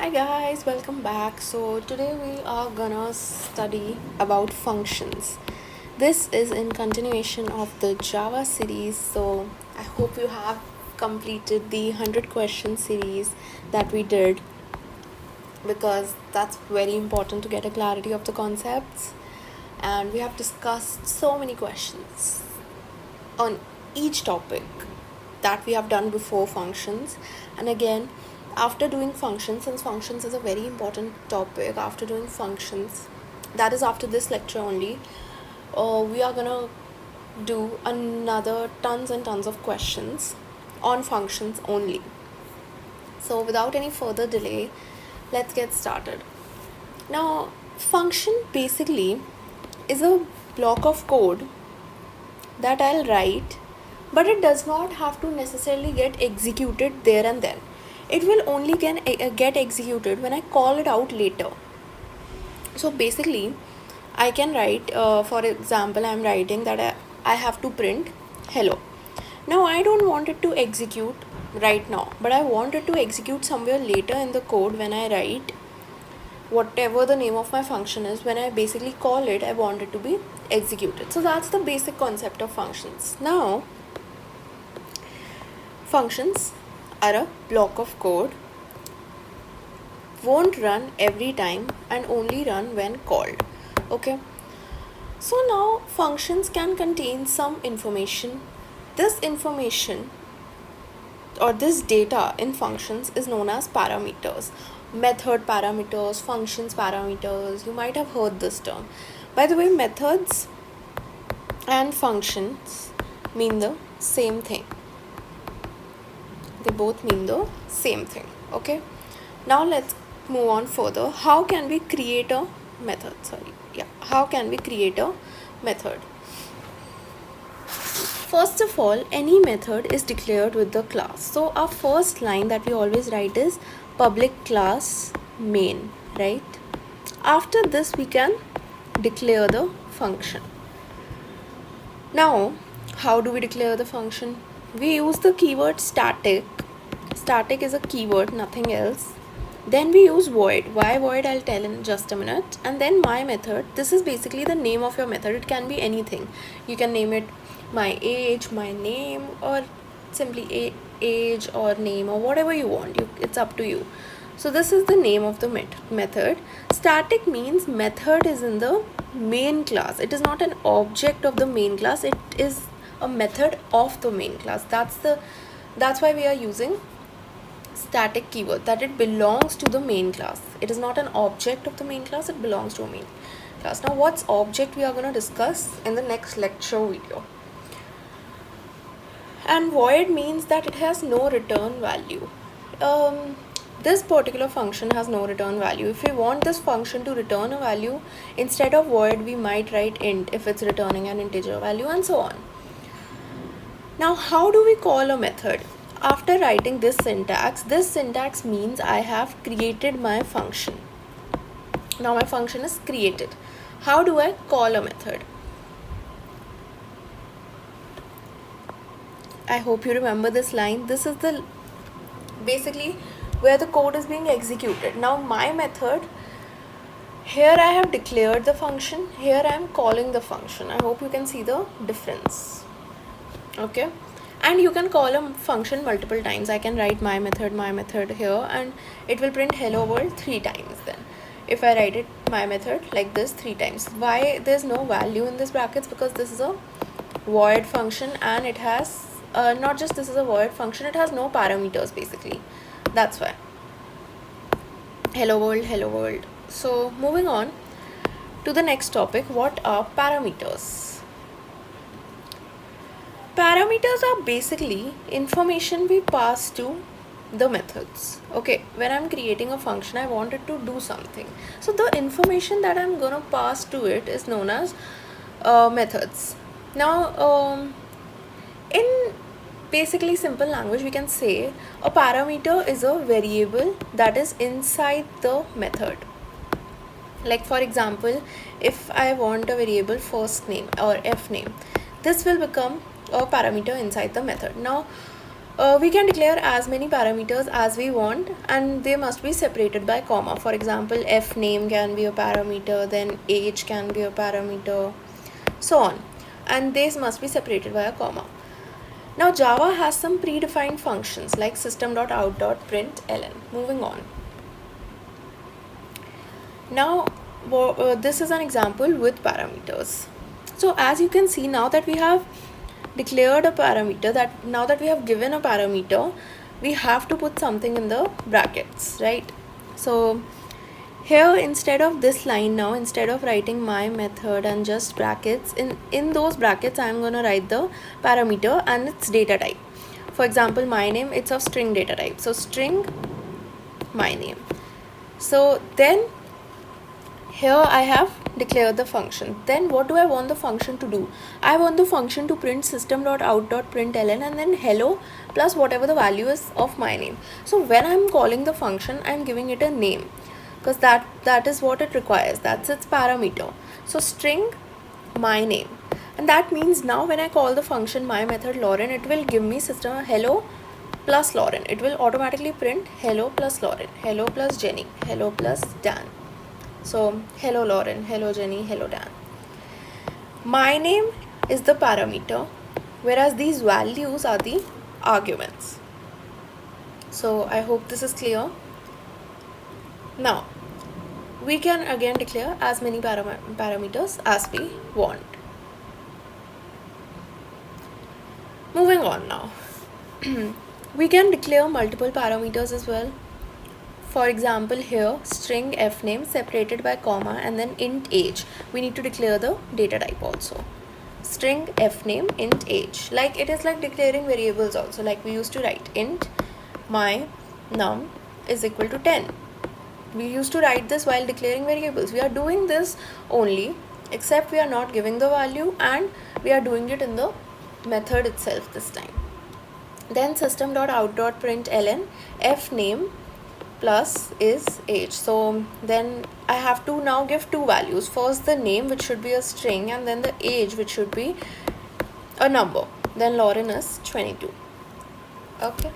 Hi guys, welcome back. So today we are gonna study about functions. This is in continuation of the Java series. So I hope you have completed the 100 question series that we did, because that's very important to get a clarity of the concepts, and we have discussed so many questions on each topic that we have done before functions. And again, after doing functions, since functions is a very important topic, after doing functions, that is after this lecture only, we are gonna do another tons and tons of questions on functions only. So without any further delay, let's get started. Now, function basically is a block of code that I'll write, but it does not have to necessarily get executed there and then. It will only get executed when I call it out later. So basically, I can write, for example, I'm writing that I have to print hello. Now, I don't want it to execute right now, but I want it to execute somewhere later in the code when I write whatever the name of my function is. When I basically call it, I want it to be executed. So that's the basic concept of functions. Now, functions are a block of code, won't run every time and only run when called. Okay, so now functions can contain some information. This information or this data in functions is known as parameters. Method parameters, functions parameters, you might have heard this term. By the way, methods and functions mean the same thing. They both mean the same thing. Okay, now let's move on further. How can we create a method? How can we create a method? First of all, any method is declared with the class. So our first line that we always write is public class main, right? After this, we can declare the function. Now, how do we declare the function? We use the keyword static. Static is a keyword, nothing else. Then we use void. Why void, I'll tell in just a minute. And then my method. This is basically the name of your method. It can be anything. You can name it my age, my name, or simply age or name, or whatever you want. It's up to you. So this is the name of the method. Static means method is in the main class. It is not an object of the main class. It is a method of the main class. That's why we are using static keyword, that it belongs to the main class. It is not an object of the main class, it belongs to a main class. Now, what's object, we are going to discuss in the next lecture video. And void means that it has no return value. This particular function has no return value. If we want this function to return a value, instead of void, we might write int if it's returning an integer value, and so on. Now, how do we call a method? After writing this syntax means I have created my function. Now my function is created. How do I call a method? I hope you remember this line. This is the basically where the code is being executed. Now my method, here I have declared the function, here I am calling the function. I hope you can see the difference. Okay, and you can call a function multiple times. I can write my method here, and it will print hello world 3 times. Then if I write it my method like this 3 times, why there's no value in this brackets? Because this is a void function, and it has not just this is a void function, it has no parameters basically. That's why hello world. So moving on to the next topic, what are parameters? Parameters are basically information we pass to the methods. Okay, when I'm creating a function, I want it to do something. So the information that I'm gonna pass to it is known as methods. Now, in basically simple language, we can say a parameter is a variable that is inside the method. Like for example, if I want a variable first name or f name, this will become a parameter inside the method. Now, We can declare as many parameters as we want, and they must be separated by comma. For example, f name can be a parameter, then age can be a parameter, so on, and these must be separated by a comma. Now Java has some predefined functions like system.out.println. Moving on. Now this is an example with parameters. So as you can see, now that we have declared a parameter, that now that we have given a parameter, we have to put something in the brackets, right? So here, instead of this line, now instead of writing my method and just brackets, in those brackets I'm going to write the parameter and its data type. For example, my name, it's of string data type, so string my name. So then here I have declared the function. Then what do I want the function to do? I want the function to print system.out.println and then hello plus whatever the value is of my name. So when I'm calling the function, I'm giving it a name, because that is what it requires. That's its parameter. So string my name, and that means now when I call the function my method Lauren, it will give me system hello plus Lauren. It will automatically print hello plus Lauren, hello plus Jenny, hello plus Dan. So hello Lauren, hello Jenny, hello Dan. My name is the parameter, whereas these values are the arguments. So I hope this is clear. Now we can again declare as many parameters as we want. Moving on now. We can declare multiple parameters as well. For example, here string f name separated by comma and then int age. We need to declare the data type also. String f name int age. Like it is like declaring variables also. Like we used to write int my num is equal to 10. We used to write this while declaring variables. We are doing this only, except we are not giving the value and we are doing it in the method itself this time. Then system.out.println f name plus is age. So then I have to now give two values. First the name, which should be a string, and then the age, which should be a number. Then Lauren is 22. Okay,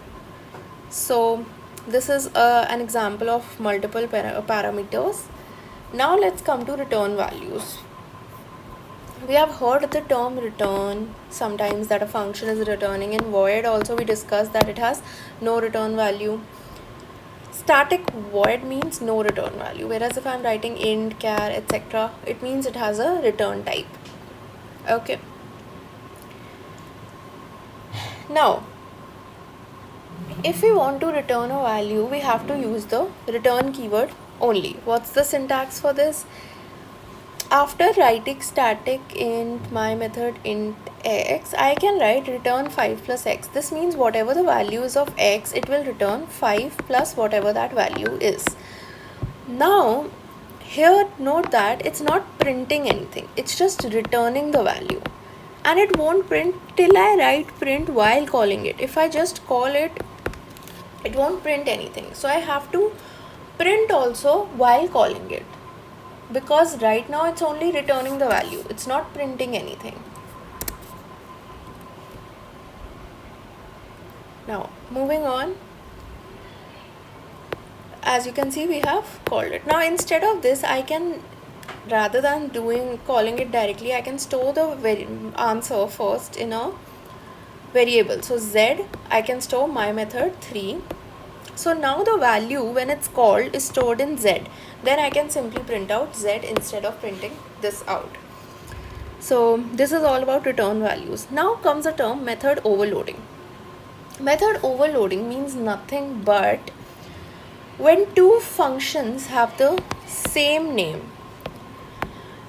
so this is an example of multiple parameters. Now let's come to return values. We have heard the term return sometimes, that a function is returning. In void also we discussed that it has no return value. Static void means no return value, whereas if I'm writing int, char, etc., it means it has a return type. Okay. Now, if we want to return a value, we have to use the return keyword only. What's the syntax for this? After writing static int my method int x, I can write return 5 plus x. This means whatever the value is of x, it will return 5 plus whatever that value is. Now here note that it's not printing anything, it's just returning the value, and it won't print till I write print while calling it. If I just call it, it won't print anything. So I have to print also while calling it, because right now it's only returning the value, it's not printing anything. Now moving on, as you can see, we have called it. Now instead of this, I can, rather than calling it directly, I can store the answer first in a variable. So z, I can store my method 3. So now the value when it's called is stored in z. Then I can simply print out z instead of printing this out. So this is all about return values. Now comes the term method overloading. Method overloading means nothing but when two functions have the same name.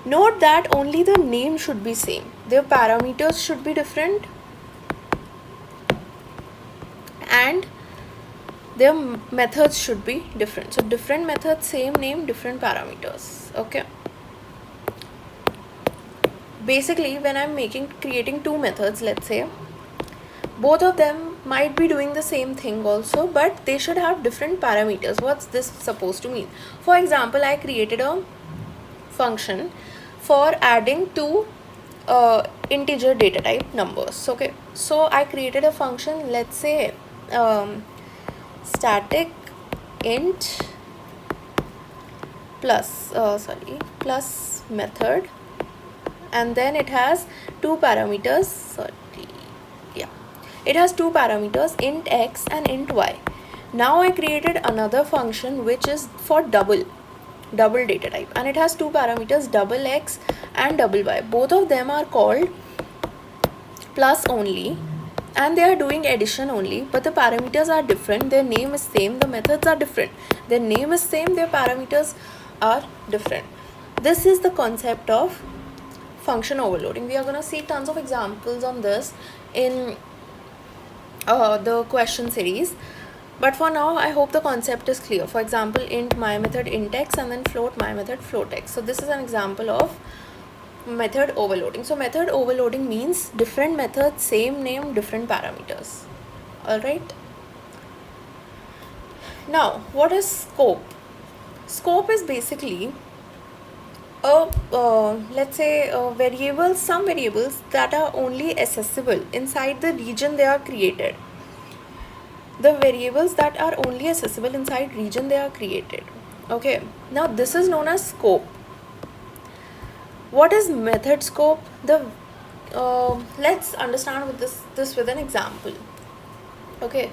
Note that only the name should be same. Their parameters should be different and their methods should be different. So different methods, same name, different parameters. Okay. Basically, when I'm creating two methods, let's say, both of them might be doing the same thing also, but they should have different parameters. What's this supposed to mean? For example, I created a function for adding two integer data type numbers. Okay, so I created a function, let's say static int plus method, and then it has two parameters. It has two parameters, int x and int y. Now I created another function which is for double data type, and it has two parameters, double x and double y. Both of them are called plus only, and they are doing addition only, but the parameters are different. Their name is same, the methods are different. Their name is same, their parameters are different. This is the concept of function overloading. We are going to see tons of examples on this in the question series, but for now I hope the concept is clear. For example, int my method int x and then float my method float x. So this is an example of method overloading. So method overloading means different methods, same name, different parameters. Alright, now what is scope? Scope is basically let's say variables, some variables that are only accessible inside the region they are created. The variables that are only accessible inside region they are created. Okay, now this is known as scope. What is method scope? Let's understand with this with an example. Okay,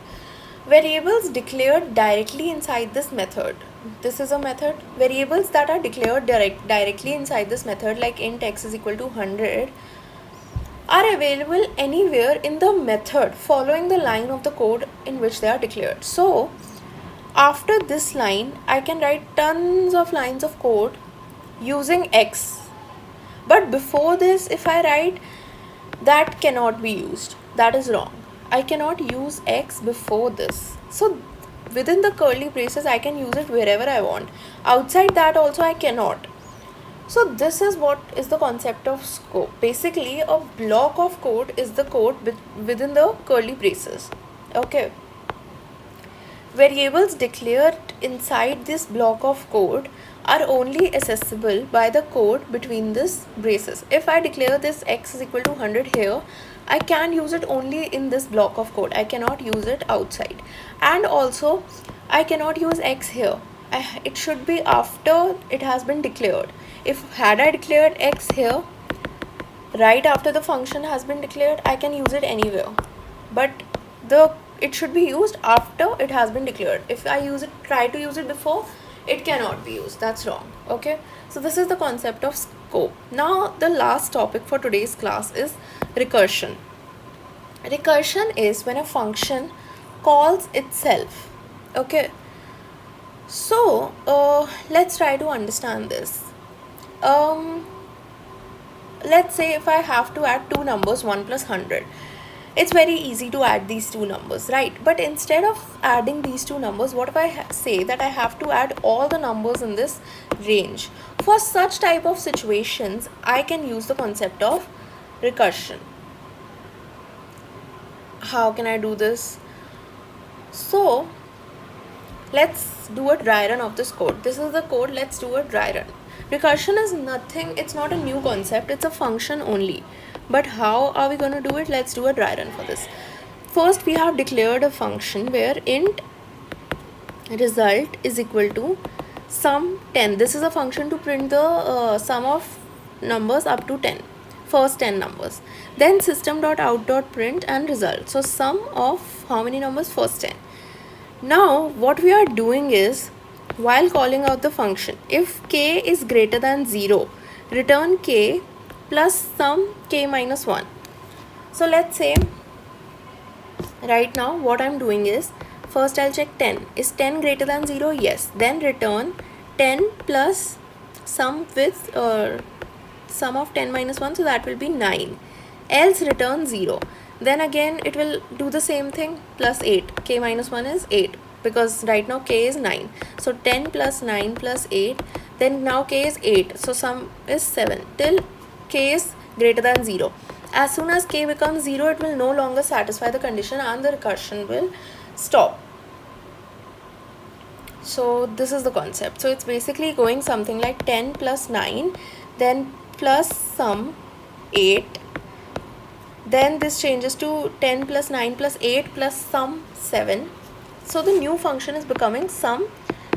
variables declared directly inside this method. This is a method. Variables that are declared directly inside this method, like int x is equal to 100, are available anywhere in the method following the line of the code in which they are declared. So after this line I can write tons of lines of code using x, but before this if I write, that cannot be used. That is wrong. I cannot use x before this. So within the curly braces I can use it wherever I want. Outside that also I cannot. So this is what is the concept of scope. Basically a block of code is the code within the curly braces. Okay, variables declared inside this block of code are only accessible by the code between this braces. If I declare this x is equal to 100 here, I can use it only in this block of code. I cannot use it outside, and also I cannot use x here. It should be after it has been declared. If had I declared x here right after the function has been declared, I can use it anywhere, but it should be used after it has been declared. If I try to use it before, it cannot be used. That's wrong. Okay, so this is the concept of scope. Now the last topic for today's class is recursion. Recursion is when a function calls itself. Okay, so let's try to understand this. Let's say if I have to add two numbers, 1 plus 100, it's very easy to add these two numbers, right? But instead of adding these two numbers, what if I say that I have to add all the numbers in this range? For such type of situations, I can use the concept of recursion. How can I do this? So let's do a dry run of this code. This is the code. Let's do a dry run. Recursion is nothing, it's not a new concept, it's a function only. But how are we going to do it? Let's do a dry run for this. First we have declared a function where int result is equal to sum 10. This is a function to print the sum of numbers up to 10, first 10 numbers. Then system.out.print and result. So sum of how many numbers? First 10. Now what we are doing is, while calling out the function, if k is greater than 0, return k plus sum k minus 1. So let's say right now what I'm doing is, first I'll check 10. Is 10 greater than 0? Yes. Then return 10 plus sum with sum of 10 minus 1, so that will be 9. Else return 0. Then again it will do the same thing, plus 8. K minus 1 is 8, because right now k is 9. So 10 plus 9 plus 8. Then now k is 8. So sum is 7 till k is greater than 0. As soon as k becomes 0, it will no longer satisfy the condition and the recursion will stop. So this is the concept. So it's basically going something like 10 plus 9, then plus sum 8, then this changes to 10 plus 9 plus 8 plus sum 7. So the new function is becoming sum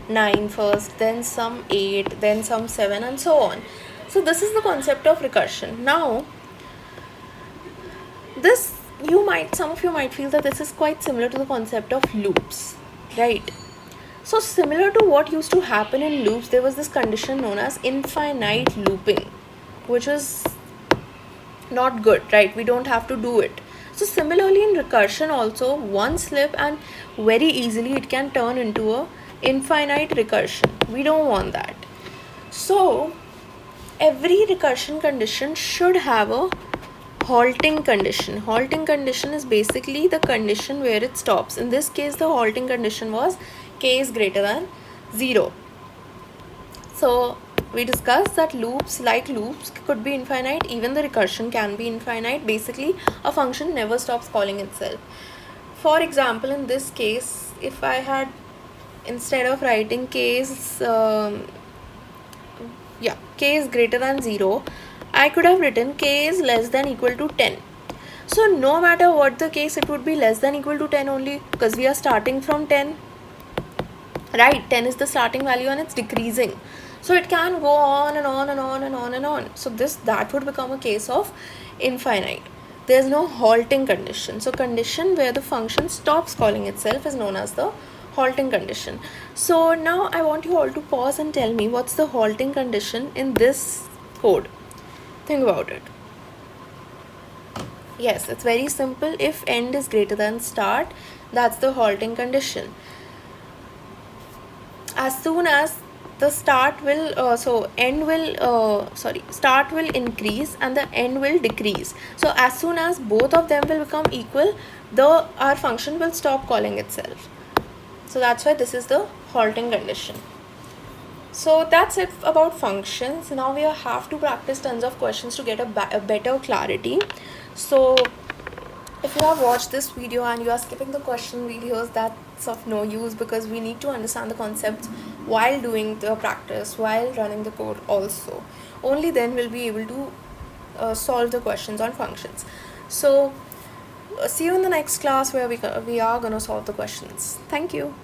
9 first, then sum 8, then sum 7, and so on. So this is the concept of recursion. Now this, some of you might feel that this is quite similar to the concept of loops, right? So similar to what used to happen in loops, there was this condition known as infinite looping, which is not good, right? We don't have to do it. So similarly in recursion also, one slip and very easily it can turn into a infinite recursion. We don't want that. So every recursion condition should have a halting condition. Halting condition is basically the condition where it stops. In this case, the halting condition was k is greater than 0. So we discussed that loops could be infinite, even the recursion can be infinite. Basically, a function never stops calling itself. For example, in this case, if I had, instead of writing k is greater than 0, I could have written k is less than equal to 10. So no matter what the case, it would be less than equal to 10 only, because we are starting from 10, right? 10 is the starting value and it's decreasing. So it can go on and on and on and on and on. So that would become a case of infinite. There's no halting condition. So condition where the function stops calling itself is known as the halting condition. So now I want you all to pause and tell me what's the halting condition in this code. Think about it. Yes, it's very simple. If end is greater than start, that's the halting condition. As soon as the start will start will increase and the end will decrease. So as soon as both of them will become equal, our function will stop calling itself. So that's why this is the halting condition. So that's it about functions. Now we have to practice tons of questions to get a better clarity. So if you have watched this video and you are skipping the question videos, that's of no use, because we need to understand the concepts while doing the practice, while running the code also. Only then we'll be able to solve the questions on functions. So see you in the next class where we are going to solve the questions. Thank you.